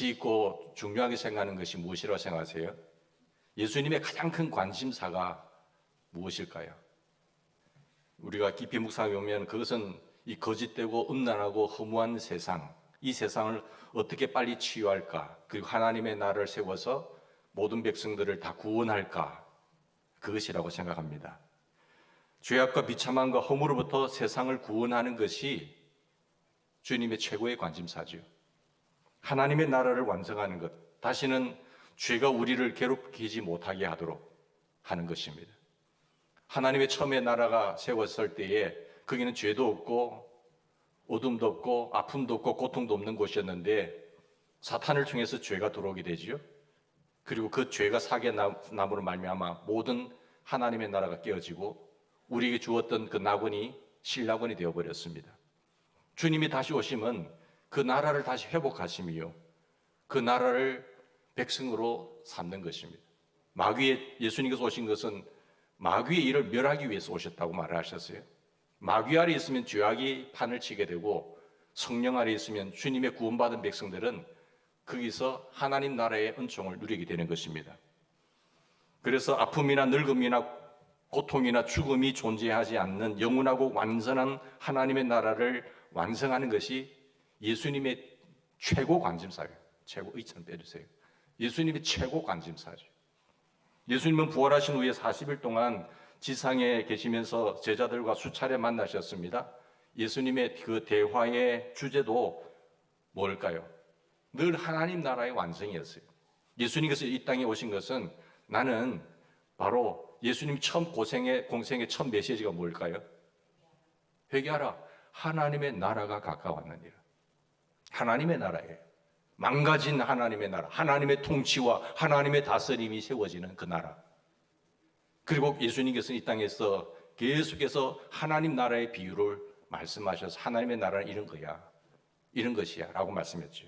있고 중요하게 생각하는 것이 무엇이라고 생각하세요? 예수님의 가장 큰 관심사가 무엇일까요? 우리가 깊이 묵상해 보면 그것은 이 거짓되고 음란하고 허무한 세상, 이 세상을 어떻게 빨리 치유할까? 그리고 하나님의 나라를 세워서 모든 백성들을 다 구원할까? 그것이라고 생각합니다. 죄악과 비참함과 허물로부터 세상을 구원하는 것이 주님의 최고의 관심사죠. 하나님의 나라를 완성하는 것, 다시는 죄가 우리를 괴롭히지 못하게 하도록 하는 것입니다. 하나님의 처음에 나라가 세웠을 때에 거기는 죄도 없고 어둠도 없고 아픔도 없고 고통도 없는 곳이었는데 사탄을 통해서 죄가 들어오게 되지요. 그리고 그 죄가 사기의 나무로 말미암아 모든 하나님의 나라가 깨어지고 우리에게 주었던 그 낙원이 신낙원이 되어버렸습니다. 주님이 다시 오시면 그 나라를 다시 회복하심이요, 그 나라를 백성으로 삼는 것입니다. 마귀의 예수님께서 오신 것은 마귀의 일을 멸하기 위해서 오셨다고 말을 하셨어요. 마귀 아래 있으면 죄악이 판을 치게 되고 성령 아래 있으면 주님의 구원받은 백성들은 거기서 하나님 나라의 은총을 누리게 되는 것입니다. 그래서 아픔이나 늙음이나 고통이나 죽음이 존재하지 않는 영원하고 완전한 하나님의 나라를 완성하는 것이 예수님의 최고 관심사예요. 최고 의천 빼주세요. 예수님의 최고 관심사죠. 예수님은 부활하신 후에 40일 동안 지상에 계시면서 제자들과 수차례 만나셨습니다. 예수님의 그 대화의 주제도 뭘까요? 늘 하나님 나라의 완성이었어요. 예수님께서 이 땅에 오신 것은 나는 바로 예수님이 처음 공생의 첫 메시지가 뭘까요? 회개하라. 하나님의 나라가 가까웠느니라. 하나님의 나라예요. 망가진 하나님의 나라, 하나님의 통치와 하나님의 다스림이 세워지는 그 나라. 그리고 예수님께서 이 땅에서 계속해서 하나님 나라의 비유를 말씀하셔서 하나님의 나라는 이런 거야, 이런 것이야 라고 말씀했죠.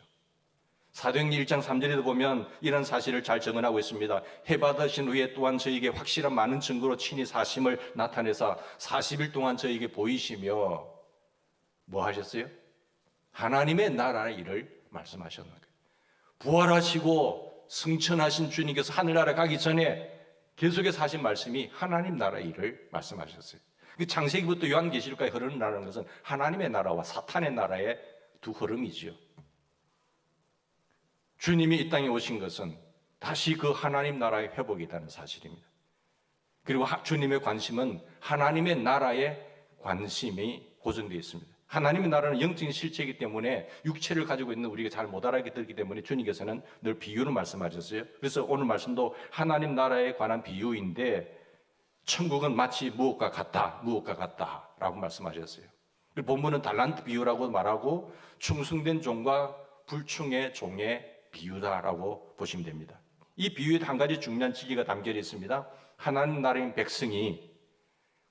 사도행전 1장 3절에도 보면 이런 사실을 잘 증언하고 있습니다. 해받으신 후에 또한 저에게 확실한 많은 증거로 친히 사심을 나타내사 40일 동안 저에게 보이시며 뭐 하셨어요? 하나님의 나라의 일을 말씀하셨는 거예요. 부활하시고 승천하신 주님께서 하늘나라 가기 전에 계속해서 하신 말씀이 하나님 나라의 일을 말씀하셨어요. 창세기부터 요한계시록까지 흐르는 나라는 것은 하나님의 나라와 사탄의 나라의 두 흐름이지요. 주님이 이 땅에 오신 것은 다시 그 하나님 나라의 회복이라는 사실입니다. 그리고 주님의 관심은 하나님의 나라에 관심이 고정되어 있습니다. 하나님의 나라는 영적인 실체이기 때문에 육체를 가지고 있는 우리가 잘 못 알아듣기 때문에 주님께서는 늘 비유를 말씀하셨어요. 그래서 오늘 말씀도 하나님 나라에 관한 비유인데 천국은 마치 무엇과 같다, 무엇과 같다 라고 말씀하셨어요. 본문은 달란트 비유라고 말하고 충성된 종과 불충의 종의 비유다라고 보시면 됩니다. 이 비유에 한 가지 중요한 진리가 담겨 있습니다. 하나님 나라의 백성이,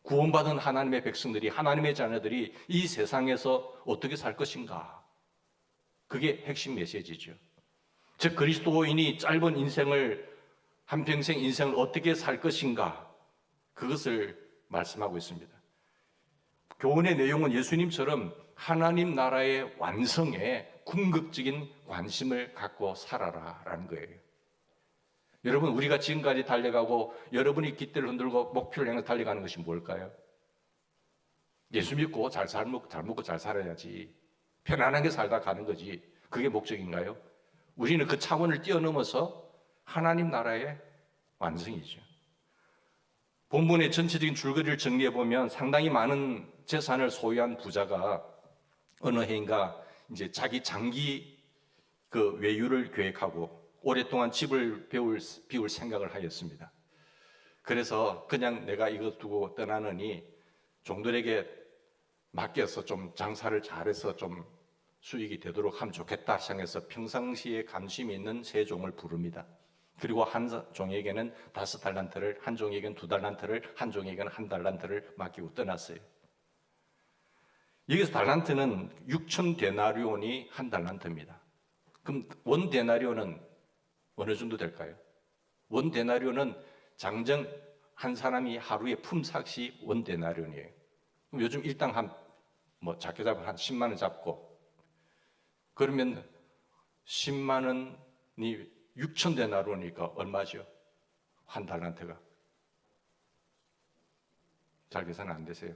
구원받은 하나님의 백성들이, 하나님의 자녀들이 이 세상에서 어떻게 살 것인가, 그게 핵심 메시지죠. 즉 그리스도인이 짧은 인생을, 한평생 인생을 어떻게 살 것인가, 그것을 말씀하고 있습니다. 교훈의 내용은 예수님처럼 하나님 나라의 완성에 궁극적인 관심을 갖고 살아라라는 거예요. 여러분, 우리가 지금까지 달려가고 여러분이 깃대를 흔들고 목표를 향해 달려가는 것이 뭘까요? 예수 믿고 잘 먹고 잘 살아야지, 편안하게 살다 가는 거지, 그게 목적인가요? 우리는 그 차원을 뛰어넘어서 하나님 나라의 완성이죠. 본문의 전체적인 줄거리를 정리해 보면 상당히 많은 재산을 소유한 부자가 어느 해인가 이제 자기 장기 그 외유를 계획하고 오랫동안 집을 비울 생각을 하였습니다. 그래서 그냥 내가 이거 두고 떠나느니 종들에게 맡겨서 좀 장사를 잘해서 좀 수익이 되도록 하면 좋겠다 생각해서 평상시에 관심이 있는 세 종을 부릅니다. 그리고 한 종에게는 5달란트를, 한 종에게는 2달란트를, 한 종에게는 1달란트를 맡기고 떠났어요. 여기서 달란트는 6,000데나리온이 1달란트입니다. 그럼 원 데나리온은 어느 정도 될까요? 원 데나리온은 장정 한 사람이 하루에 품삯이 원 데나리온이에요. 그럼 요즘 일당 작게 잡으면 한 10만 원 잡고, 그러면 10만 원이 6천 데나리오니까 얼마죠? 한 달란트가. 잘 계산 안 되세요?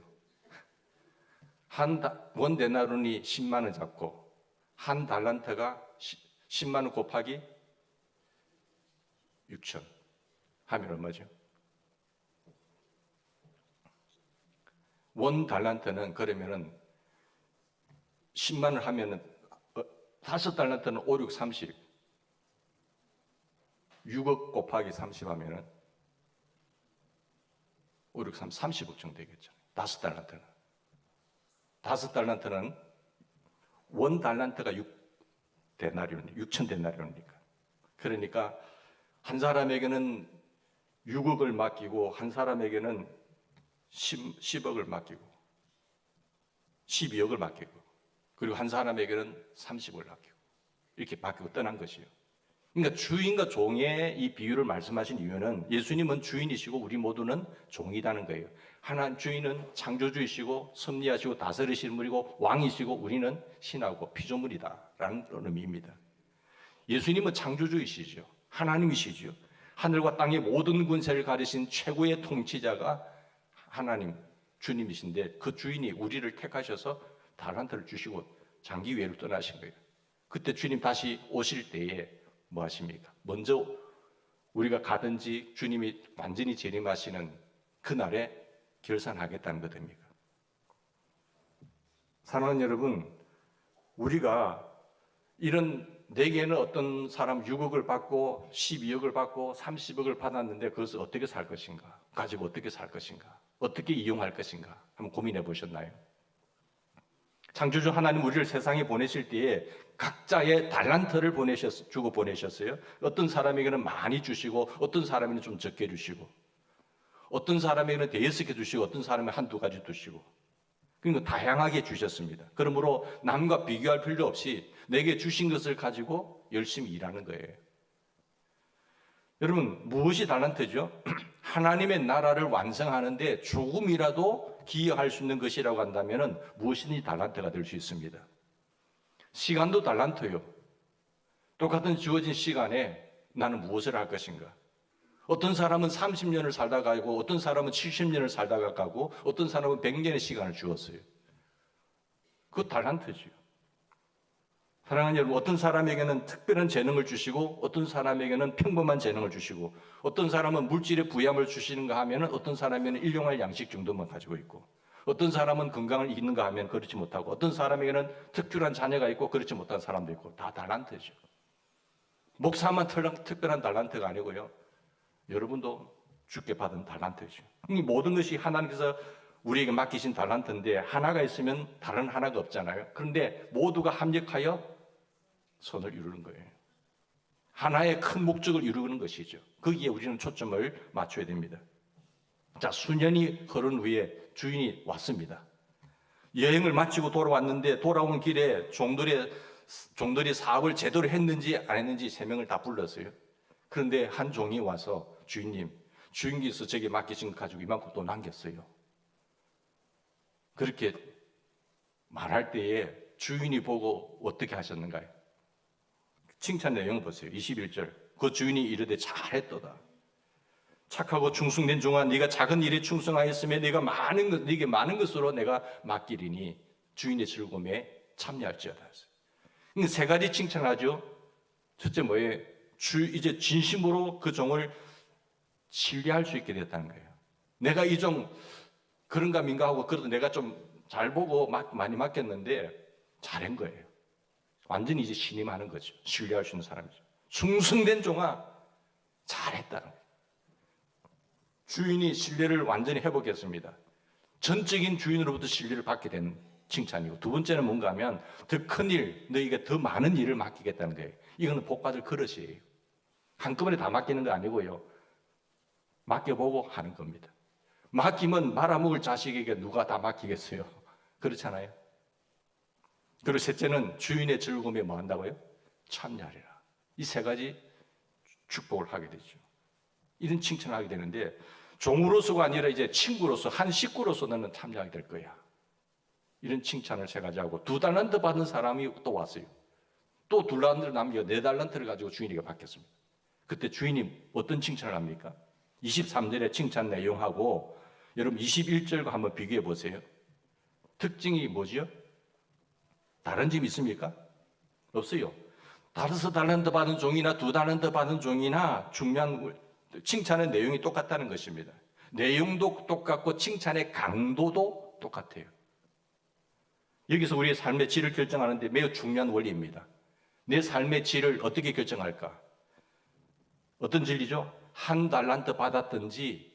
원 데나리온이 10만 원 잡고 한 달란트가 10만 원 곱하기 6천 하면 얼마죠? 원 달란트는 그러면은 10만 원 하면은 5달란트는 5, 6, 30 6억 곱하기 30 하면은 5, 6, 3, 30억 정도 되겠죠. 5달란트는. 5달란트는 원 달란트가 6데나리온, 6천 데나리온이니까. 그러니까 한 사람에게는 6억을 맡기고 한 사람에게는 10억을 맡기고 12억을 맡기고 그리고 한 사람에게는 30억을 맡기고 이렇게 맡기고 떠난 것이요. 그러니까 주인과 종의 이 비유를 말씀하신 이유는 예수님은 주인이시고 우리 모두는 종이라는 거예요. 하나님 주인은 창조주이시고 섭리하시고 다스리시는 분이고 왕이시고 우리는 신하고 피조물이다라는 의미입니다. 예수님은 창조주이시죠. 하나님이시죠. 하늘과 땅의 모든 권세를 가리신 최고의 통치자가 하나님 주님이신데 그 주인이 우리를 택하셔서 달란트를 주시고 장기 외로 떠나신 거예요. 그때 주님 다시 오실 때에 뭐 하십니까? 먼저 우리가 가든지 주님이 완전히 재림하시는 그날에 결산하겠다는 것 됩니다. 사랑하는 여러분, 우리가 이런 내게는 어떤 사람 6억을 받고 12억을 받고 30억을 받았는데 그것을 어떻게 살 것인가? 가지고 어떻게 살 것인가? 어떻게 이용할 것인가? 한번 고민해 보셨나요? 창조주 하나님 우리를 세상에 보내실 때에 각자의 달란트를 주고 보내셨어요. 어떤 사람에게는 많이 주시고 어떤 사람에게는 좀 적게 주시고 어떤 사람에게는 대여섯 주시고 어떤 사람에게는 한두 가지 주시고 그러니까 다양하게 주셨습니다. 그러므로 남과 비교할 필요 없이 내게 주신 것을 가지고 열심히 일하는 거예요. 여러분 무엇이 달란트죠? 하나님의 나라를 완성하는데 조금이라도 기여할 수 있는 것이라고 한다면 무엇이든지 달란트가 될 수 있습니다. 시간도 달란트요. 똑같은 주어진 시간에 나는 무엇을 할 것인가? 어떤 사람은 30년을 살다 가고 어떤 사람은 70년을 살다가 가고 어떤 사람은 100년의 시간을 주었어요. 그거 달란트죠. 사랑하는 여러분, 어떤 사람에게는 특별한 재능을 주시고 어떤 사람에게는 평범한 재능을 주시고 어떤 사람은 물질의 부양을 주시는가 하면 어떤 사람에게는 일용할 양식 정도만 가지고 있고 어떤 사람은 건강을 잃는가 하면 그렇지 못하고 어떤 사람에게는 특별한 자녀가 있고 그렇지 못한 사람도 있고 다 달란트죠. 목사만 특별한 달란트가 아니고요. 여러분도 주께 받은 달란트죠. 이 모든 것이 하나님께서 우리에게 맡기신 달란트인데 하나가 있으면 다른 하나가 없잖아요. 그런데 모두가 합력하여 선을 이루는 거예요. 하나의 큰 목적을 이루는 것이죠. 거기에 우리는 초점을 맞춰야 됩니다. 자, 수년이 흐른 후에 주인이 왔습니다. 여행을 마치고 돌아왔는데 돌아오는 길에 종들이 사업을 제대로 했는지 안 했는지 3명을 다 불렀어요. 그런데 한 종이 와서 주인님, 주인께서 제게 맡기신 것 가지고 이만큼 또 남겼어요. 그렇게 말할 때에 주인이 보고 어떻게 하셨는가요? 칭찬 내용 보세요. 21절. 그 주인이 이르되 잘했도다. 착하고 충성된 종아, 네가 작은 일에 충성하였으며 네게 많은 것으로 내가 맡기리니 주인의 즐거움에 참여할지어다. 그러니까 3가지 칭찬하죠. 첫째 뭐예요? 이제 진심으로 그 종을 신뢰할 수 있게 됐다는 거예요. 내가 이 종 그런가 민가 하고 그래도 내가 좀 잘 보고 많이 맡겼는데 잘한 거예요. 완전히 이제 신임하는 거죠. 신뢰할 수 있는 사람이죠. 충성된 종아 잘했다는 거예요. 주인이 신뢰를 완전히 회복했습니다. 전적인 주인으로부터 신뢰를 받게 된 칭찬이고 두 번째는 뭔가 하면 더 큰 일, 너희가 더 많은 일을 맡기겠다는 거예요. 이거는 복받을 그릇이에요. 한꺼번에 다 맡기는 거 아니고요. 맡겨보고 하는 겁니다. 맡기면 말아먹을 자식에게 누가 다 맡기겠어요? 그렇잖아요. 그리고 셋째는 주인의 즐거움에 뭐 한다고요? 참여하리라. 이 3가지 축복을 하게 되죠. 이런 칭찬을 하게 되는데 종으로서가 아니라 이제 친구로서 한 식구로서 너는 참여하게 될 거야. 이런 칭찬을 3가지 하고 2달란트 받은 사람이 또 왔어요. 또 2달란트를 남겨 4달란트를 가지고 주인에게 맡겼습니다. 그때 주인이 어떤 칭찬을 합니까? 23절의 칭찬 내용하고 여러분 21절과 한번 비교해 보세요. 특징이 뭐지요? 다른 점이 있습니까? 없어요. 5달란트 받은 종이나 2달란트 받은 종이나 중요한 칭찬의 내용이 똑같다는 것입니다. 내용도 똑같고 칭찬의 강도도 똑같아요. 여기서 우리의 삶의 질을 결정하는데 매우 중요한 원리입니다. 내 삶의 질을 어떻게 결정할까? 어떤 진리죠? 1달란트 받았든지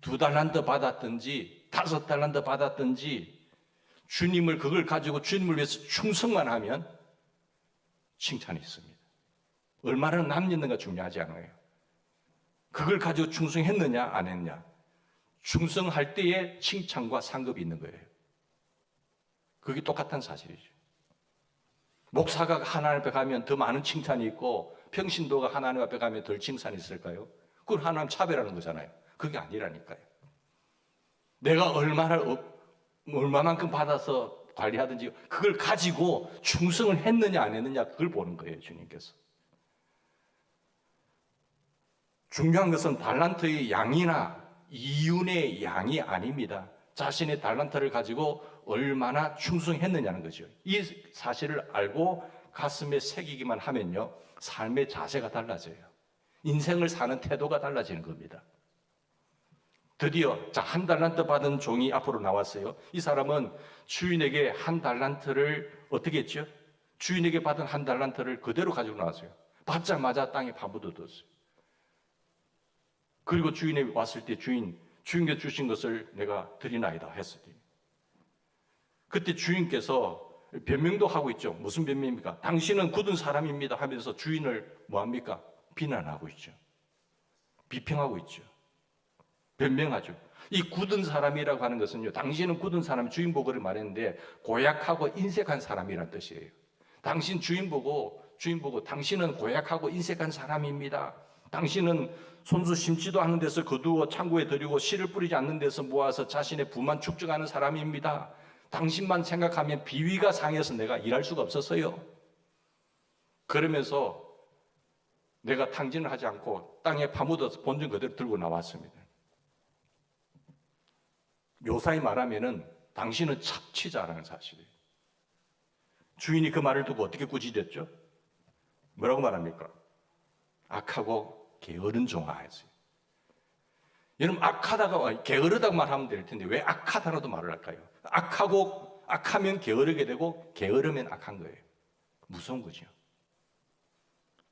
2달란트 받았든지 5달란트 받았든지 주님을 그걸 가지고 주님을 위해서 충성만 하면 칭찬이 있습니다. 얼마나 남겼는가 중요하지 않아요. 그걸 가지고 충성했느냐 안 했냐. 충성할 때에 칭찬과 상급이 있는 거예요. 그게 똑같은 사실이죠. 목사가 하나님 앞에 가면 더 많은 칭찬이 있고 평신도가 하나님 앞에 가면 덜 칭찬이 있을까요? 그건 하나님 차별하는 거잖아요. 그게 아니라니까요. 내가 얼마만큼 받아서 관리하든지 그걸 가지고 충성을 했느냐 안 했느냐 그걸 보는 거예요. 주님께서. 중요한 것은 달란트의 양이나 이윤의 양이 아닙니다. 자신의 달란트를 가지고 얼마나 충성했느냐는 거죠. 이 사실을 알고 가슴에 새기기만 하면요, 삶의 자세가 달라져요. 인생을 사는 태도가 달라지는 겁니다. 드디어 1달란트 받은 종이 앞으로 나왔어요. 이 사람은 주인에게 1달란트를 어떻게 했죠? 주인에게 받은 1달란트를 그대로 가지고 나왔어요. 받자마자 땅에 파묻어뒀어요. 그리고 주인이 왔을 때 주인께 주신 것을 내가 드리나이다 했으니 그때 주인께서 변명도 하고 있죠. 무슨 변명입니까? 당신은 굳은 사람입니다 하면서 주인을 뭐합니까? 비난하고 있죠. 비평하고 있죠. 변명하죠. 이 굳은 사람이라고 하는 것은요, 당신은 굳은 사람, 주인 보고 말했는데 고약하고 인색한 사람이란 뜻이에요. 당신 주인 보고 당신은 고약하고 인색한 사람입니다. 당신은 손수 심지도 않는 데서 거두어 창고에 들이고 씨를 뿌리지 않는 데서 모아서 자신의 부만 축적하는 사람입니다. 당신만 생각하면 비위가 상해서 내가 일할 수가 없었어요. 그러면서 내가 탕진을 하지 않고 땅에 파묻어서 본전 그대로 들고 나왔습니다. 묘사히 말하면은 당신은 착취자라는 사실이에요. 주인이 그 말을 듣고 어떻게 꾸짖었죠? 뭐라고 말합니까? 악하고 게으른 종아 했어요. 여러분 악하다가 게으르다고 말하면 될 텐데 왜 악하다라도 말을 할까요? 악하면 게으르게 되고 게으르면 악한 거예요. 무서운 거죠.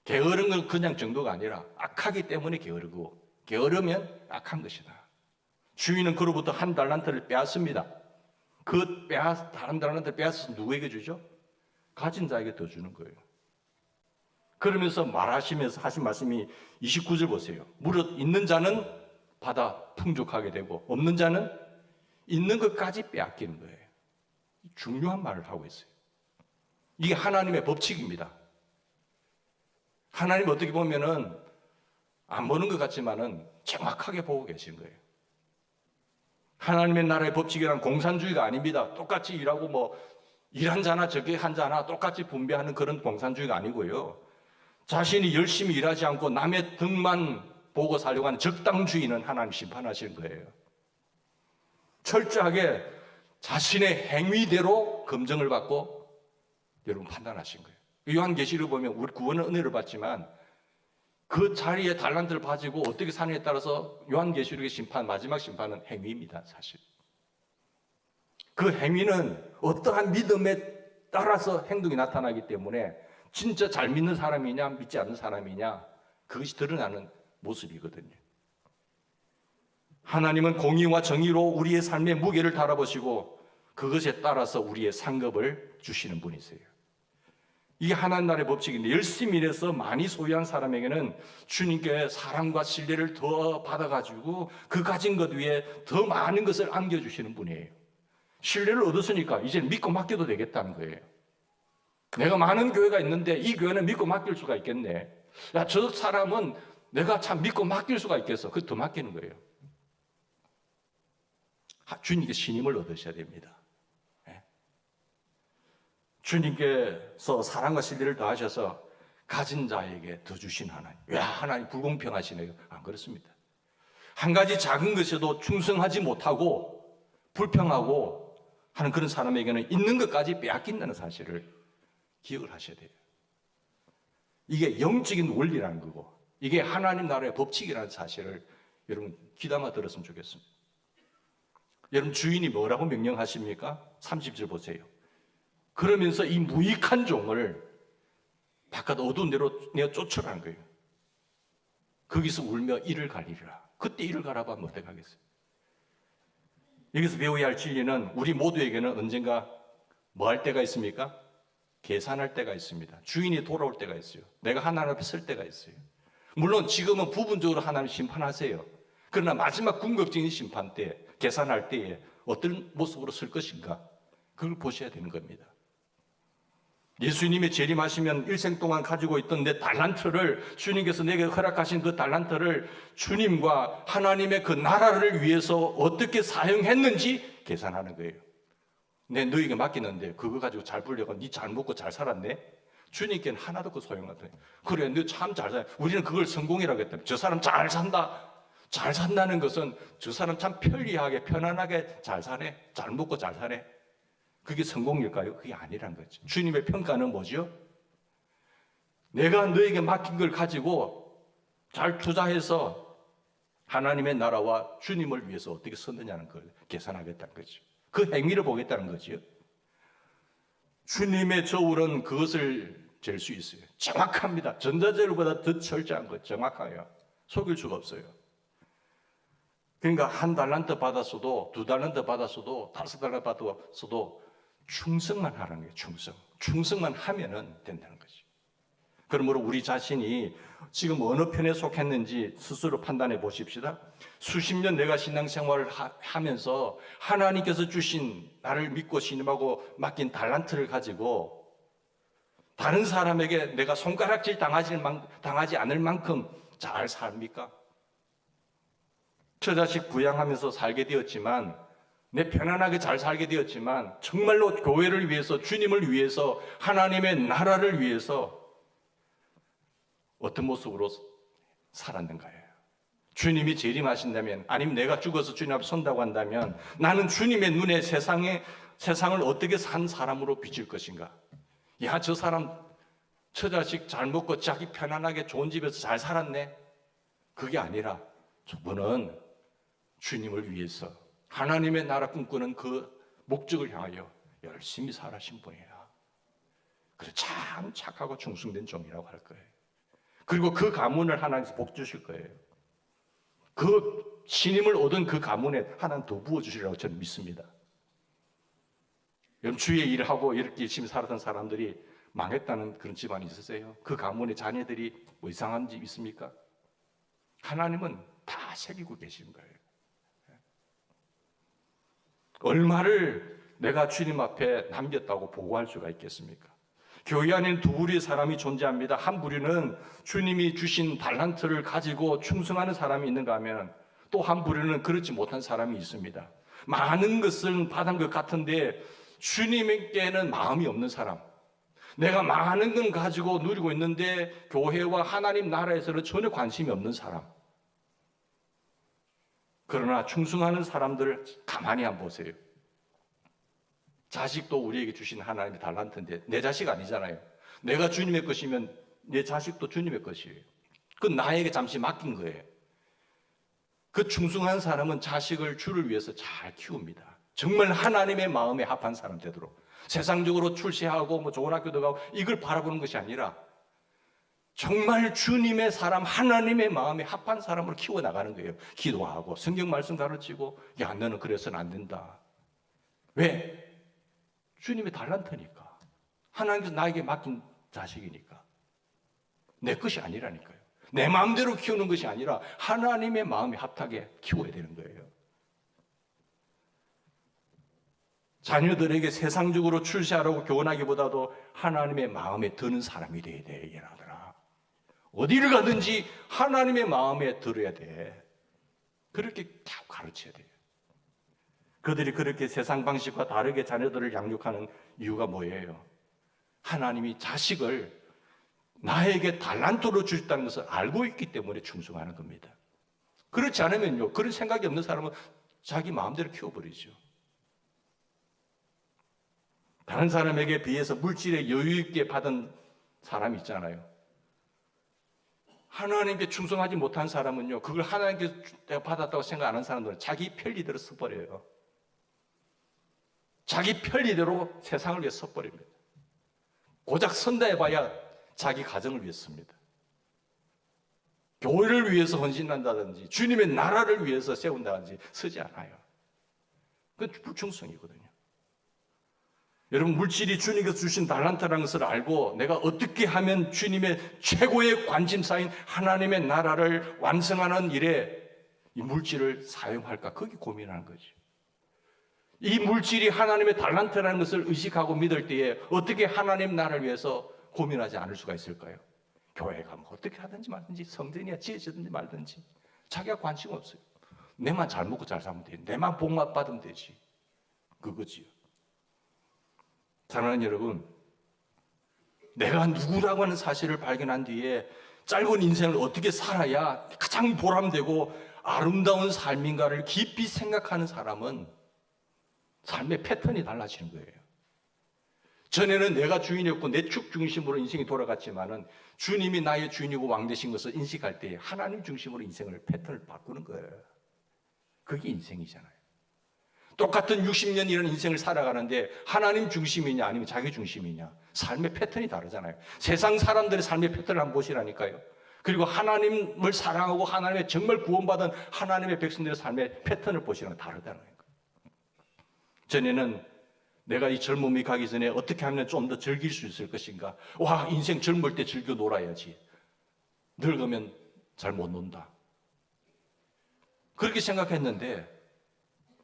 게으른 건 그냥 정도가 아니라 악하기 때문에 게으르고 게으르면 악한 것이다. 주인은 그로부터 1달란트를 빼앗습니다. 그 다른 달란트를 빼앗아서 누구에게 주죠? 가진 자에게 더 주는 거예요. 그러면서 말하시면서 하신 말씀이 29절 보세요. 무릇 있는 자는 받아 풍족하게 되고 없는 자는 있는 것까지 빼앗기는 거예요. 중요한 말을 하고 있어요. 이게 하나님의 법칙입니다. 하나님 어떻게 보면은 안 보는 것 같지만은 정확하게 보고 계신 거예요. 하나님의 나라의 법칙이란 공산주의가 아닙니다. 똑같이 일하고 뭐 일한 자나 저게 한 자나 똑같이 분배하는 그런 공산주의가 아니고요. 자신이 열심히 일하지 않고 남의 덕만 보고 살려고 하는 적당주의는 하나님 심판하시는 거예요. 철저하게 자신의 행위대로 검증을 받고 여러분 판단하신 거예요. 요한계시를 보면 우리 구원은 은혜를 받지만 그 자리에 달란트를 가지고 어떻게 사느냐에 따라서 요한계시록의 심판, 마지막 심판은 행위입니다, 사실. 그 행위는 어떠한 믿음에 따라서 행동이 나타나기 때문에 진짜 잘 믿는 사람이냐, 믿지 않는 사람이냐, 그것이 드러나는 모습이거든요. 하나님은 공의와 정의로 우리의 삶의 무게를 달아보시고 그것에 따라서 우리의 상급을 주시는 분이세요. 이게 하나님 나라의 법칙인데 열심히 일해서 많이 소유한 사람에게는 주님께 사랑과 신뢰를 더 받아가지고 그 가진 것 위에 더 많은 것을 안겨주시는 분이에요. 신뢰를 얻었으니까 이제 믿고 맡겨도 되겠다는 거예요. 내가 많은 교회가 있는데 이 교회는 믿고 맡길 수가 있겠네. 야, 저 사람은 내가 참 믿고 맡길 수가 있겠어. 그거 더 맡기는 거예요. 주님께 신임을 얻으셔야 됩니다. 주님께서 사랑과 진리를 더하셔서 가진 자에게 더 주신 하나님. 왜 하나님 불공평하시네요? 안 그렇습니다. 한 가지 작은 것에도 충성하지 못하고 불평하고 하는 그런 사람에게는 있는 것까지 빼앗긴다는 사실을 기억을 하셔야 돼요. 이게 영적인 원리라는 거고 이게 하나님 나라의 법칙이라는 사실을 여러분 귀담아 들었으면 좋겠습니다. 여러분 주인이 뭐라고 명령하십니까? 30절 보세요. 그러면서 이 무익한 종을 바깥 어두운 데로 내어 쫓으라는 거예요. 거기서 울며 이를 갈리리라. 그때 이를 가라고 하면 어떻게 하겠어요? 여기서 배워야 할 진리는 우리 모두에게는 언젠가 뭐 할 때가 있습니까? 계산할 때가 있습니다. 주인이 돌아올 때가 있어요. 내가 하나님 앞에 설 때가 있어요. 물론 지금은 부분적으로 하나님 심판하세요. 그러나 마지막 궁극적인 심판 때, 계산할 때에 어떤 모습으로 설 것인가? 그걸 보셔야 되는 겁니다. 예수님이 재림하시면 일생 동안 가지고 있던 내 달란트를 주님께서 내게 허락하신 그 달란트를 주님과 하나님의 그 나라를 위해서 어떻게 사용했는지 계산하는 거예요. 내 너에게 맡기는데 그거 가지고 잘 불려가 니 잘 먹고 잘 살았네? 주님께는 하나도 그 소용없다. 그래 너 참 잘 살. 우리는 그걸 성공이라고 했다. 저 사람 잘 산다. 잘 산다는 것은 저 사람 참 편리하게 편안하게 잘 사네. 잘 먹고 잘 사네. 그게 성공일까요? 그게 아니란 거죠. 주님의 평가는 뭐죠? 내가 너에게 맡긴 걸 가지고 잘 투자해서 하나님의 나라와 주님을 위해서 어떻게 썼느냐는 걸 계산하겠다는 거죠. 그 행위를 보겠다는 거죠. 주님의 저울은 그것을 잴 수 있어요. 정확합니다. 전자저울보다 더 철저한 거 정확해요. 속일 수가 없어요. 그러니까 한 달란트 받았어도 두 달란트 받았어도 다섯 달란트 받았어도 충성만 하라는 거예요. 충성만 하면은 된다는 거죠. 그러므로 우리 자신이 지금 어느 편에 속했는지 스스로 판단해 보십시다. 수십 년 내가 신앙생활을 하면서 하나님께서 주신 나를 믿고 신임하고 맡긴 달란트를 가지고 다른 사람에게 내가 손가락질 당하지 않을 만큼 잘 삽니까? 처자식 부양하면서 살게 되었지만 내 편안하게 잘 살게 되었지만 정말로 교회를 위해서 주님을 위해서 하나님의 나라를 위해서 어떤 모습으로 살았는가요? 주님이 재림하신다면 아니면 내가 죽어서 주님 앞에 선다고 한다면 나는 주님의 눈에 세상을 어떻게 산 사람으로 비칠 것인가? 야, 저 사람 처자식 잘 먹고 자기 편안하게 좋은 집에서 잘 살았네. 그게 아니라 저분은 주님을 위해서 하나님의 나라 꿈꾸는 그 목적을 향하여 열심히 살아신 분이야. 그래 참 착하고 충성된 종이라고 할 거예요. 그리고 그 가문을 하나님께서 복 주실 거예요. 그 신임을 얻은 그 가문에 하나님 더 부어주시라고 저는 믿습니다. 여러분 주의 일을 하고 이렇게 열심히 살았던 사람들이 망했다는 그런 집안이 있으세요? 그 가문의 자녀들이 뭐 이상한 집 있습니까? 하나님은 다 새기고 계신 거예요. 얼마를 내가 주님 앞에 남겼다고 보고할 수가 있겠습니까? 교회 안에는 두 부류의 사람이 존재합니다. 한 부류는 주님이 주신 달란트를 가지고 충성하는 사람이 있는가 하면 또 한 부류는 그렇지 못한 사람이 있습니다. 많은 것을 받은 것 같은데 주님께는 마음이 없는 사람, 내가 많은 건 가지고 누리고 있는데 교회와 하나님 나라에서는 전혀 관심이 없는 사람. 그러나 충성하는 사람들 가만히 한번 보세요. 자식도 우리에게 주신 하나님의 달란트인데 내 자식 아니잖아요. 내가 주님의 것이면 내 자식도 주님의 것이에요. 그건 나에게 잠시 맡긴 거예요. 그 충성한 사람은 자식을 주를 위해서 잘 키웁니다. 정말 하나님의 마음에 합한 사람 되도록. 세상적으로 출세하고 뭐 좋은 학교도 가고 이걸 바라보는 것이 아니라 정말 주님의 사람, 하나님의 마음에 합한 사람으로 키워나가는 거예요. 기도하고 성경 말씀 가르치고 야 너는 그래서는 안 된다. 왜? 주님의 달란트니까. 하나님께서 나에게 맡긴 자식이니까. 내 것이 아니라니까요. 내 마음대로 키우는 것이 아니라 하나님의 마음에 합하게 키워야 되는 거예요. 자녀들에게 세상적으로 출세하라고 교훈하기보다도 하나님의 마음에 드는 사람이 돼야 돼, 얘들아. 어디를 가든지 하나님의 마음에 들어야 돼. 그렇게 가르쳐야 돼요. 그들이 그렇게 세상 방식과 다르게 자녀들을 양육하는 이유가 뭐예요? 하나님이 자식을 나에게 달란트로 주셨다는 것을 알고 있기 때문에 충성하는 겁니다. 그렇지 않으면요, 그런 생각이 없는 사람은 자기 마음대로 키워버리죠. 다른 사람에게 비해서 물질에 여유 있게 받은 사람이 있잖아요. 하나님께 충성하지 못한 사람은요, 그걸 하나님께 내가 받았다고 생각 안 하는 사람들은 자기 편리대로 써버려요. 자기 편리대로 세상을 위해 써버립니다. 고작 선다 해봐야 자기 가정을 위해 씁니다. 교회를 위해서 헌신한다든지 주님의 나라를 위해서 세운다든지 쓰지 않아요. 그건 불충성이거든요. 여러분, 물질이 주님께서 주신 달란트라는 것을 알고 내가 어떻게 하면 주님의 최고의 관심사인 하나님의 나라를 완성하는 일에 이 물질을 사용할까, 거기 고민하는 거죠. 이 물질이 하나님의 달란트라는 것을 의식하고 믿을 때에 어떻게 하나님 나라를 위해서 고민하지 않을 수가 있을까요? 교회 가면 어떻게 하든지 말든지, 성전이야 지어지든지 말든지 자기가 관심 없어요. 내만 잘 먹고 잘 살면 돼. 내만 복만 받으면 되지. 그거지요. 사랑하는 여러분, 내가 누구라고 하는 사실을 발견한 뒤에 짧은 인생을 어떻게 살아야 가장 보람되고 아름다운 삶인가를 깊이 생각하는 사람은 삶의 패턴이 달라지는 거예요. 전에는 내가 주인이었고 내 축 중심으로 인생이 돌아갔지만은 주님이 나의 주인이고 왕 되신 것을 인식할 때 하나님 중심으로 인생을 패턴을 바꾸는 거예요. 그게 인생이잖아요. 똑같은 60년이라는 인생을 살아가는데 하나님 중심이냐 아니면 자기 중심이냐, 삶의 패턴이 다르잖아요. 세상 사람들의 삶의 패턴을 한번 보시라니까요. 그리고 하나님을 사랑하고 하나님의 정말 구원받은 하나님의 백성들의 삶의 패턴을 보시라는 게 다르다는 거예요. 전에는 내가 이 젊음이 가기 전에 어떻게 하면 좀 더 즐길 수 있을 것인가. 와, 인생 젊을 때 즐겨 놀아야지. 늙으면 잘 못 논다. 그렇게 생각했는데,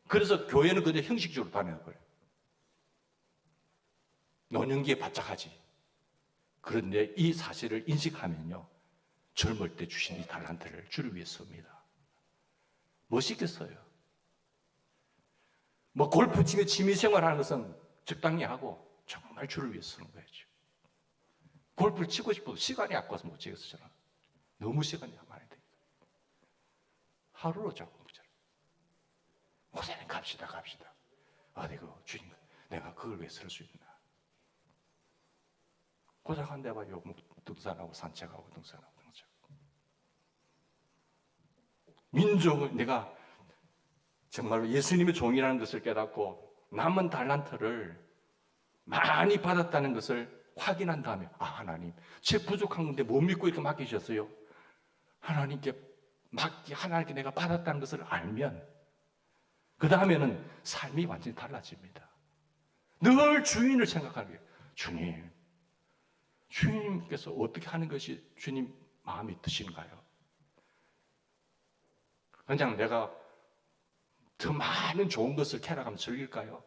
그래서 교회는 그냥 형식적으로 다녀버려요. 노년기에 바짝 하지. 그런데 이 사실을 인식하면요, 젊을 때 주신 이 달란트를 주를 위해 씁니다. 멋있겠어요. 뭐 골프 치며 취미생활 하는 것은 적당히 하고 정말 주를 위해 쓰는 거죠. 골프를 치고 싶어도 시간이 아까워서 못 치겠어요. 너무 시간이 많이 돼요. 하루로 자꾸 못 자요. 목사님 갑시다. 어디 그 주님, 내가 그걸 왜 쓸 수 있나? 고작 한 대 봐요. 등산하고 산책하고 등산하고. 민족을 내가 정말로 예수님의 종이라는 것을 깨닫고 남은 달란트를 많이 받았다는 것을 확인한 다음에, 아, 하나님, 제 부족한 건데 못 믿고 이렇게 맡기셨어요? 하나님께 내가 받았다는 것을 알면 그 다음에는 삶이 완전히 달라집니다. 늘 주인을 생각하는 거예요. 주님께서 어떻게 하는 것이 주님 마음이 드신가요? 그냥 내가 더 많은 좋은 것을 캐나가면 즐길까요?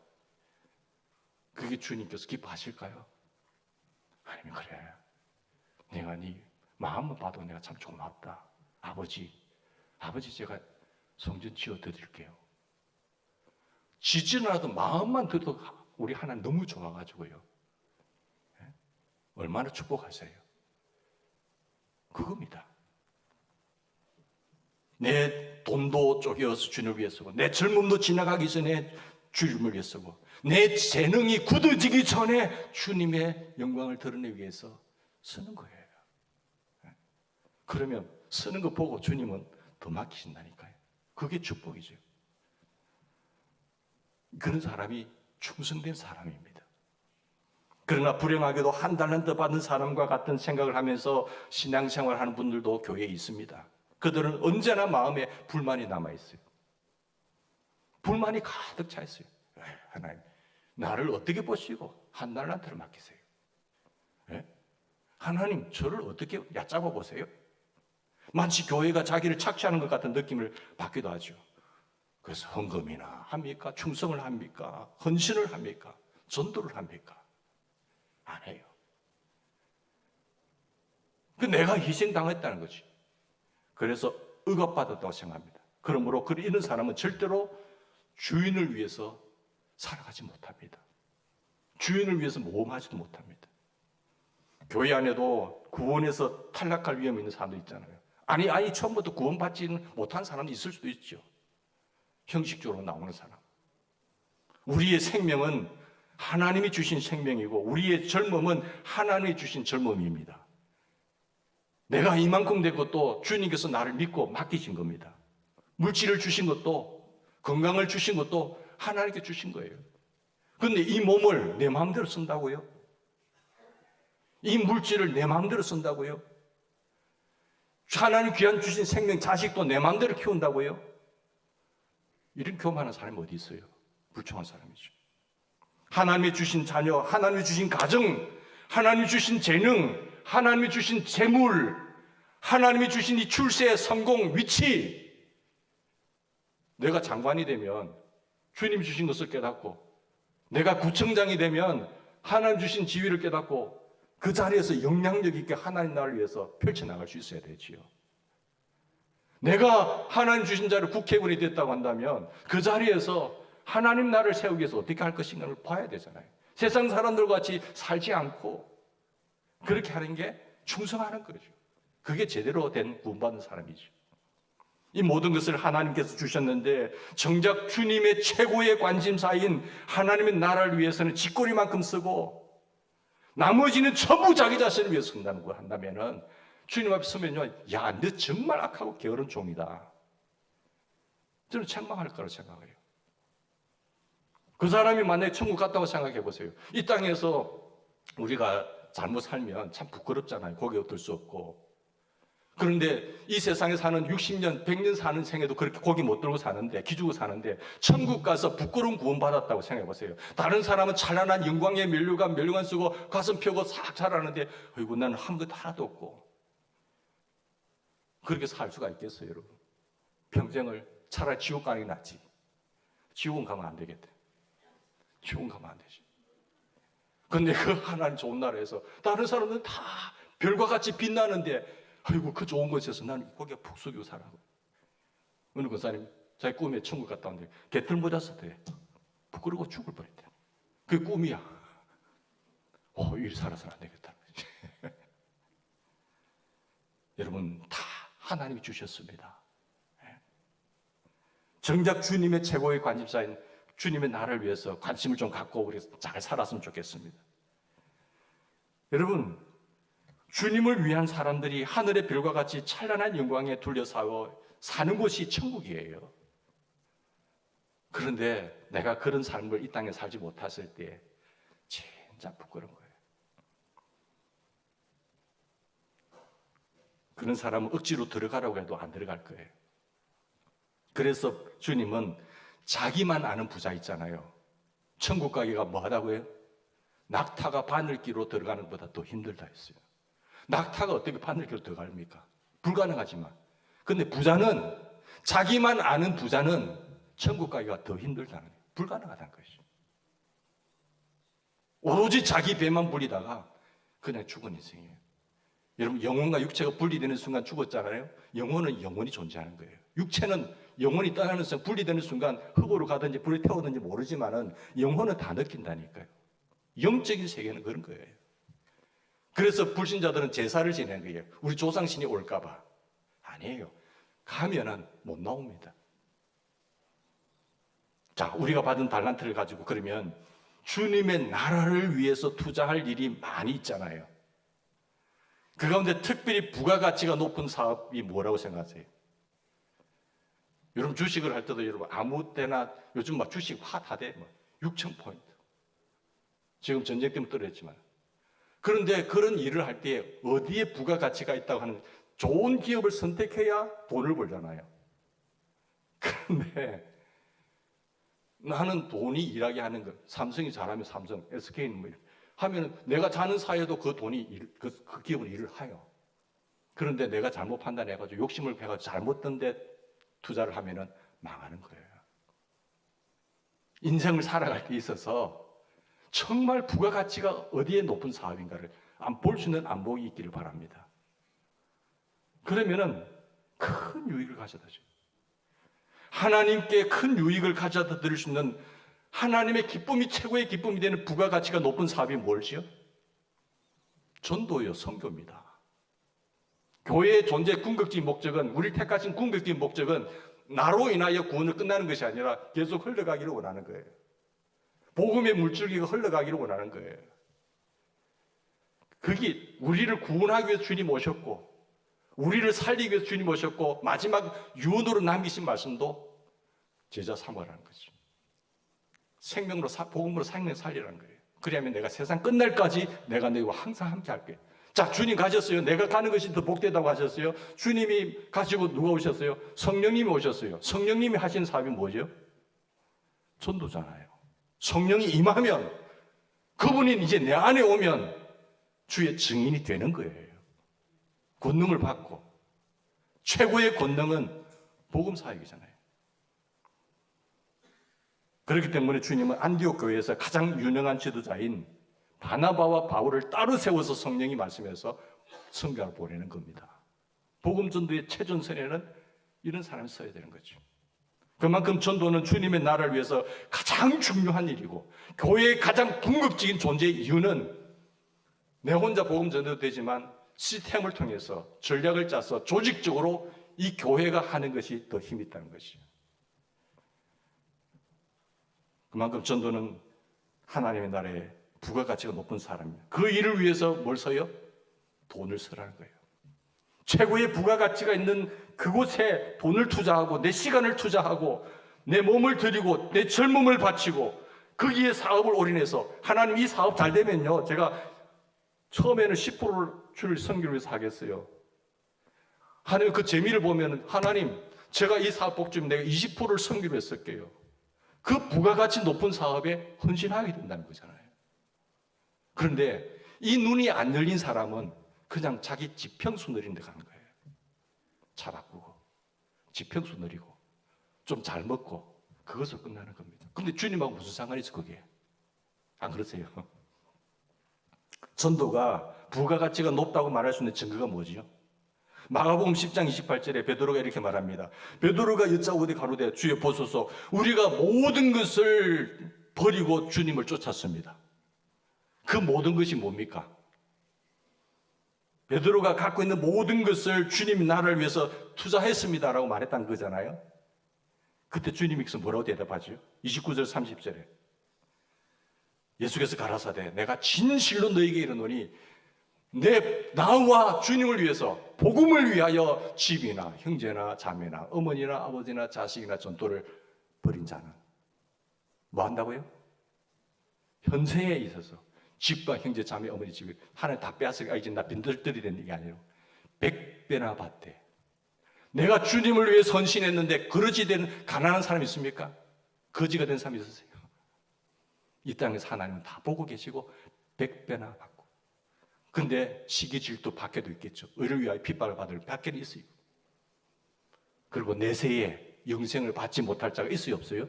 그게 주님께서 기뻐하실까요? 아니면 그래, 내가 네 마음만 봐도 내가 참 고맙다. 아버지 제가 성전 지어드릴게요. 지지는 않아도 마음만 들어도 우리 하나님 너무 좋아가지고요. 얼마나 축복하세요. 그겁니다. 내 돈도 쪼개어서 주님을 위해 쓰고, 내 젊음도 지나가기 전에 주님을 위해 쓰고, 내 재능이 굳어지기 전에 주님의 영광을 드러내기 위해서 쓰는 거예요. 그러면 쓰는 거 보고 주님은 더 맡기신다니까요. 그게 축복이죠. 그런 사람이 충성된 사람입니다. 그러나 불행하게도 한 달란트 받은 사람과 같은 생각을 하면서 신앙생활 하는 분들도 교회에 있습니다. 그들은 언제나 마음에 불만이 남아있어요. 불만이 가득 차 있어요. 하나님, 나를 어떻게 보시고 한 달란트를 맡기세요? 하나님, 저를 어떻게 얕잡아 보세요? 마치 교회가 자기를 착취하는 것 같은 느낌을 받기도 하죠. 그래서 헌금이나 합니까? 충성을 합니까? 헌신을 합니까? 전도를 합니까? 안 해요. 내가 희생당했다는 거지. 그래서 억압받았다고 생각합니다. 그러므로 이런 사람은 절대로 주인을 위해서 살아가지 못합니다. 주인을 위해서 모험하지도 못합니다. 교회 안에도 구원에서 탈락할 위험이 있는 사람도 있잖아요. 아니 처음부터 구원받지는 못한 사람이 있을 수도 있죠. 형식적으로 나오는 사람. 우리의 생명은 하나님이 주신 생명이고 우리의 젊음은 하나님이 주신 젊음입니다. 내가 이만큼 된 것도 주님께서 나를 믿고 맡기신 겁니다. 물질을 주신 것도 건강을 주신 것도 하나님께 주신 거예요. 그런데 이 몸을 내 마음대로 쓴다고요? 이 물질을 내 마음대로 쓴다고요? 하나님 귀한 주신 생명, 자식도 내 마음대로 키운다고요? 이런 교만한 사람이 어디 있어요? 불충한 사람이죠. 하나님이 주신 자녀, 하나님이 주신 가정, 하나님이 주신 재능, 하나님이 주신 재물, 하나님이 주신 이 출세의 성공, 위치. 내가 장관이 되면 주님 주신 것을 깨닫고, 내가 구청장이 되면 하나님 주신 지위를 깨닫고 그 자리에서 영향력 있게 하나님 나라를 위해서 펼쳐나갈 수 있어야 되지요. 내가 하나님 주신 자를 국회의원이 됐다고 한다면 그 자리에서 하나님 나라를 세우기 위해서 어떻게 할 것인가를 봐야 되잖아요. 세상 사람들과 같이 살지 않고 그렇게 하는 게 충성하는 거죠. 그게 제대로 된 구원받는 사람이죠. 이 모든 것을 하나님께서 주셨는데 정작 주님의 최고의 관심사인 하나님의 나라를 위해서는 쥐꼬리만큼 쓰고 나머지는 전부 자기 자신을 위해서 쓴다는 거 한다면은 주님 앞에 서면요, 야, 너 정말 악하고 게으른 종이다. 저는 책망할 거라고 생각해요. 그 사람이 만약에 천국 갔다고 생각해 보세요. 이 땅에서 우리가 잘못 살면 참 부끄럽잖아요. 고개 얻을 수 없고. 그런데 이 세상에 사는 60년, 100년 사는 생에도 그렇게 고기 못 들고 사는데, 기주고 사는데, 천국 가서 부끄러운 구원받았다고 생각해 보세요. 다른 사람은 찬란한 영광의 면류관 쓰고 가슴 펴고 싹 자라는데, 어이구, 나는 한 것 하나도 없고. 그렇게 살 수가 있겠어요, 여러분? 평생을 차라리 지옥 가는 게 낫지. 지옥은 가면 안 되겠대. 지옥은 가면 안 되지. 근데 그 하나님 좋은 나라에서 다른 사람들은 다 별과 같이 빛나는데, 아이고, 그 좋은 곳에서 나는 고개가 푹 숙이고 살아고. 어느 권사님, 자기 꿈에 천국 갔다 왔는데, 개털 모자 썼대. 부끄러워 죽을 뻔했대. 그게 꿈이야. 이리 살아서는 안 되겠다. 여러분, 다 하나님이 주셨습니다. 정작 주님의 최고의 관심사인 주님의 나라를 위해서 관심을 좀 갖고 우리 잘 살았으면 좋겠습니다. 여러분, 주님을 위한 사람들이 하늘의 별과 같이 찬란한 영광에 둘러싸여 사는 곳이 천국이에요. 그런데 내가 그런 삶을 이 땅에 살지 못했을 때 진짜 부끄러운 거예요. 그런 사람은 억지로 들어가라고 해도 안 들어갈 거예요. 그래서 주님은 자기만 아는 부자 있잖아요. 천국 가기가 뭐하다고요? 낙타가 바늘기로 들어가는 것보다 더 힘들다 했어요. 낙타가 어떻게 바늘기로 들어갑니까? 불가능하지만. 근데 부자는, 자기만 아는 부자는 천국 가기가 더 힘들다는 거예요. 불가능하다는 것이죠. 오로지 자기 배만 불리다가 그냥 죽은 인생이에요. 여러분, 영혼과 육체가 분리되는 순간 죽었잖아요. 영혼은 영원히 존재하는 거예요. 육체는 영혼이 떠나는 순간, 분리되는 순간 흙으로 가든지 불에 태우든지 모르지만은 영혼은 다 느낀다니까요. 영적인 세계는 그런 거예요. 그래서 불신자들은 제사를 지내는 거예요. 우리 조상신이 올까봐. 아니에요. 가면은 못 나옵니다. 자, 우리가 받은 달란트를 가지고 그러면 주님의 나라를 위해서 투자할 일이 많이 있잖아요. 그 가운데 특별히 부가가치가 높은 사업이 뭐라고 생각하세요? 여러분, 주식을 할 때도 여러분 아무 때나 요즘 막 주식 핫하대. 6,000포인트. 지금 전쟁 때문에 떨어졌지만. 그런데 그런 일을 할 때 어디에 부가가치가 있다고 하는, 좋은 기업을 선택해야 돈을 벌잖아요. 그런데 나는 돈이 일하게 하는 것, 삼성이 잘하면 삼성, SK는 뭐 이렇게 하면 내가 자는 사이에도 그 돈이 그 기업은 일을 해요. 그런데 내가 잘못 판단해가지고 욕심을 해가지고 잘못된 데 투자를 하면은 망하는 거예요. 인생을 살아갈 때 있어서 정말 부가가치가 어디에 높은 사업인가를 볼 수 있는 안목이 있기를 바랍니다. 그러면은 큰 유익을 가져다 줘요. 하나님께 큰 유익을 가져다 드릴 수 있는 하나님의 기쁨이 최고의 기쁨이 되는 부가가치가 높은 사업이 뭘지요? 전도요, 선교입니다. 교회의 존재 궁극적인 목적은, 우리 택하신 궁극적인 목적은 나로 인하여 구원을 끝나는 것이 아니라 계속 흘러가기를 원하는 거예요. 복음의 물줄기가 흘러가기를 원하는 거예요. 그게 우리를 구원하기 위해서 주님 오셨고, 우리를 살리기 위해서 주님 오셨고, 마지막 유언으로 남기신 말씀도 제자 삼으라는 거죠. 생명으로, 복음으로 생명 살리라는 거예요. 그러면 내가 세상 끝날까지 내가 너희와 항상 함께 할게. 자, 주님 가셨어요. 내가 가는 것이 더 복되다고 하셨어요. 주님이 가시고 누가 오셨어요? 성령님이 오셨어요. 성령님이 하신 사업이 뭐죠? 전도잖아요. 성령이 임하면, 그분이 이제 내 안에 오면 주의 증인이 되는 거예요. 권능을 받고. 최고의 권능은 복음 사역이잖아요. 그렇기 때문에 주님은 안디옥 교회에서 가장 유능한 지도자인 바나바와 바울을 따로 세워서 성령이 말씀해서 선교를 보내는 겁니다. 복음 전도의 최전선에는 이런 사람이 서야 되는 거죠. 그만큼 전도는 주님의 나라를 위해서 가장 중요한 일이고, 교회의 가장 궁극적인 존재의 이유는 내 혼자 복음 전도도 되지만 시스템을 통해서 전략을 짜서 조직적으로 이 교회가 하는 것이 더 힘이 있다는 것이죠. 그만큼 전도는 하나님의 나라에 부가가치가 높은 사람입니다. 그 일을 위해서 뭘 써요? 돈을 쓰라는 거예요. 최고의 부가가치가 있는 그곳에 돈을 투자하고 내 시간을 투자하고 내 몸을 들이고 내 젊음을 바치고 거기에 사업을 올인해서, 하나님 이 사업 잘 되면요, 제가 처음에는 10%를 주를 섬기를 위해서 하겠어요. 하나님 그 재미를 보면, 하나님 제가 이 사업 복주면 내가 20%를 섬기로 했을게요. 그 부가가치 높은 사업에 헌신하게 된다는 거잖아요. 그런데 이 눈이 안 열린 사람은 그냥 자기 지평수 누리는 데 가는 거예요. 차 바꾸고 지평수 누리고 좀 잘 먹고 그것으로 끝나는 겁니다. 근데 주님하고 무슨 상관이 있어 그게? 안 그러세요? 전도가 부가가치가 높다고 말할 수 있는 증거가 뭐지요? 마가복음 10장 28절에 베드로가 이렇게 말합니다. 베드로가 여짜오되 가로되 주여 보소서, 우리가 모든 것을 버리고 주님을 쫓았습니다. 그 모든 것이 뭡니까? 베드로가 갖고 있는 모든 것을 주님 나라를 위해서 투자했습니다라고 말했다는 거잖아요. 그때 주님이 뭐라고 대답하죠? 29절 30절에 예수께서 가라사대 내가 진실로 너에게 이르노니 나와 주님을 위해서, 복음을 위하여 집이나 형제나 자매나 어머니나 아버지나 자식이나 전토를 벌인 자는 뭐 한다고요? 현세에 있어서 집과 형제 자매 어머니 집을 하나님 다 빼앗으니까 이제 나 빈들들이 된 얘기 아니에요. 100배나 받대. 내가 주님을 위해 선신했는데 거지 된 가난한 사람이 있습니까? 거지가 된 사람이 있으세요? 이 땅에서 하나님은 다 보고 계시고 100배나 받고. 근데 시기 질투 밖에도 있겠죠. 의를 위하여 핍박을 받을 밖에도 있어요. 그리고 내세에 영생을 받지 못할 자가 있어요, 없어요?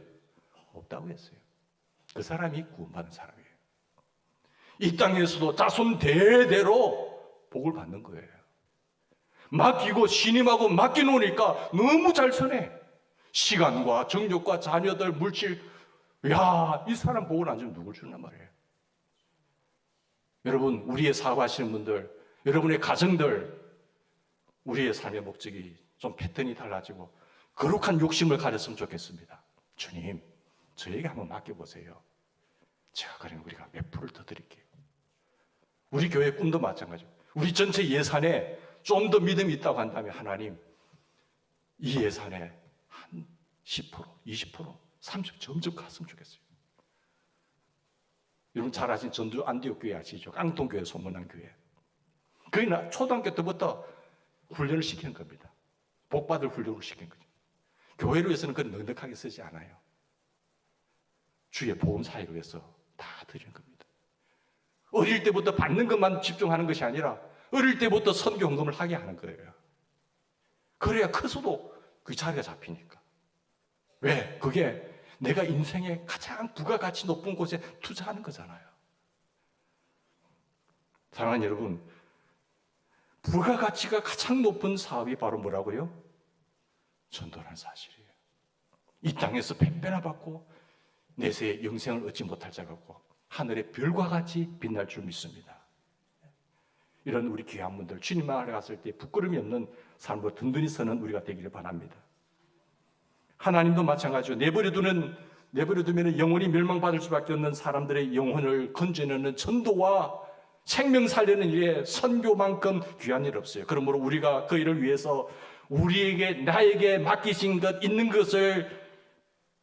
없다고 했어요. 그 사람이 구원받은 사람이에요. 이 땅에서도 자손 대대로 복을 받는 거예요. 맡기고 신임하고 맡겨놓으니까 너무 잘 서네. 시간과 정력과 자녀들, 물질, 이 사람 복을 안 주면 누굴 주란 말이에요. 여러분, 우리의 사업하시는 분들, 여러분의 가정들, 우리의 삶의 목적이 좀 패턴이 달라지고 거룩한 욕심을 가졌으면 좋겠습니다. 주님, 저에게 한번 맡겨보세요. 제가 그러면 우리가 몇 프로를 더 드릴게요. 우리 교회 꿈도 마찬가지고, 우리 전체 예산에 좀 더 믿음이 있다고 한다면 하나님, 이 예산에 한 10%, 20%, 30% 점점 갔으면 좋겠어요. 여러분 잘 아시는 전주 안디옥 교회 아시죠? 깡통교회 소문난 교회. 거기는 초등학교 때부터 훈련을 시키는 겁니다. 복받을 훈련을 시키는 거죠. 교회를 위해서는 그건 넉넉하게 쓰지 않아요. 주의 복음 사역을 위해서 다 드리는 겁니다. 어릴 때부터 받는 것만 집중하는 것이 아니라 어릴 때부터 선교 헌금을 하게 하는 거예요. 그래야 커서도 그 자리가 잡히니까. 왜? 그게 내가 인생의 가장 부가가치 높은 곳에 투자하는 거잖아요. 사랑하는 여러분, 부가가치가 가장 높은 사업이 바로 뭐라고요? 전도라는 사실이에요. 이 땅에서 100배나 받고 내세의 영생을 얻지 못할 자가 없고 하늘의 별과 같이 빛날 줄 믿습니다. 이런 우리 귀한 분들 주님 앞에 갔을 때 부끄러움이 없는 삶으로 든든히 서는 우리가 되기를 바랍니다. 하나님도 마찬가지로 내버려두면 영원히 멸망받을 수밖에 없는 사람들의 영혼을 건져내는 전도와 생명 살리는 일에 선교만큼 귀한 일 없어요. 그러므로 우리가 그 일을 위해서 나에게 맡기신 것 있는 것을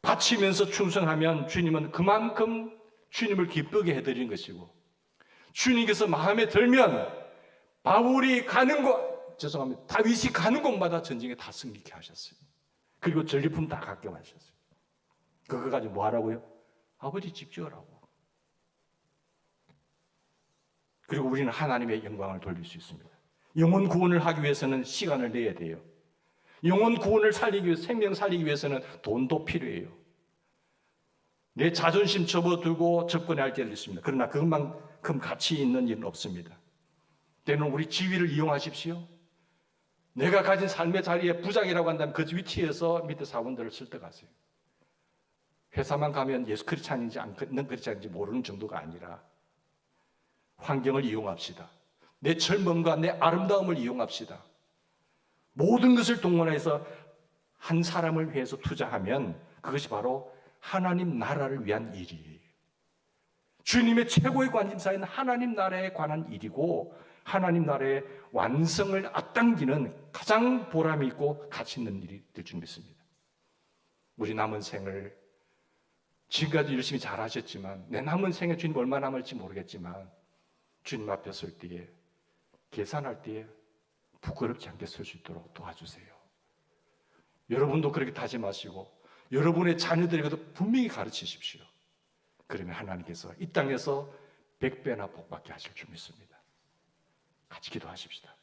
바치면서 충성하면 주님은 그만큼 주님을 기쁘게 해드리는 것이고, 주님께서 마음에 들면 다윗이 가는 곳마다 전쟁에 다 승리케 하셨어요. 그리고 전리품 다 갖게 하셨어요. 그거 가지고 뭐 하라고요? 아버지 집 지으라고. 그리고 우리는 하나님의 영광을 돌릴 수 있습니다. 영혼 구원을 하기 위해서는 시간을 내야 돼요. 영혼 구원을 살리기 위해, 생명 살리기 위해서는 돈도 필요해요. 내 자존심 접어두고 접근해야 할 때도 있습니다. 그러나 그만큼 가치 있는 일은 없습니다. 때는 우리 지위를 이용하십시오. 내가 가진 삶의 자리에 부장이라고 한다면 그 위치에서 밑에 사원들을 설득하세요. 회사만 가면 예수 크리스찬인지 안 크리스찬인지 모르는 정도가 아니라 환경을 이용합시다. 내 젊음과 내 아름다움을 이용합시다. 모든 것을 동원해서 한 사람을 위해서 투자하면 그것이 바로 하나님 나라를 위한 일이에요. 주님의 최고의 관심사인 하나님 나라에 관한 일이고, 하나님 나라의 완성을 앞당기는 가장 보람이 있고 가치 있는 일이 될 줄 믿습니다. 우리 남은 생을 지금까지 열심히 잘하셨지만 내 남은 생에 주님 얼마나 남을지 모르겠지만 주님 앞에 설 때에, 계산할 때에 부끄럽지 않게 설 수 있도록 도와주세요. 여러분도 그렇게 다짐하시고 여러분의 자녀들에게도 분명히 가르치십시오. 그러면 하나님께서 이 땅에서 100배나 복받게 하실 줄 믿습니다. 같이 기도하십시다.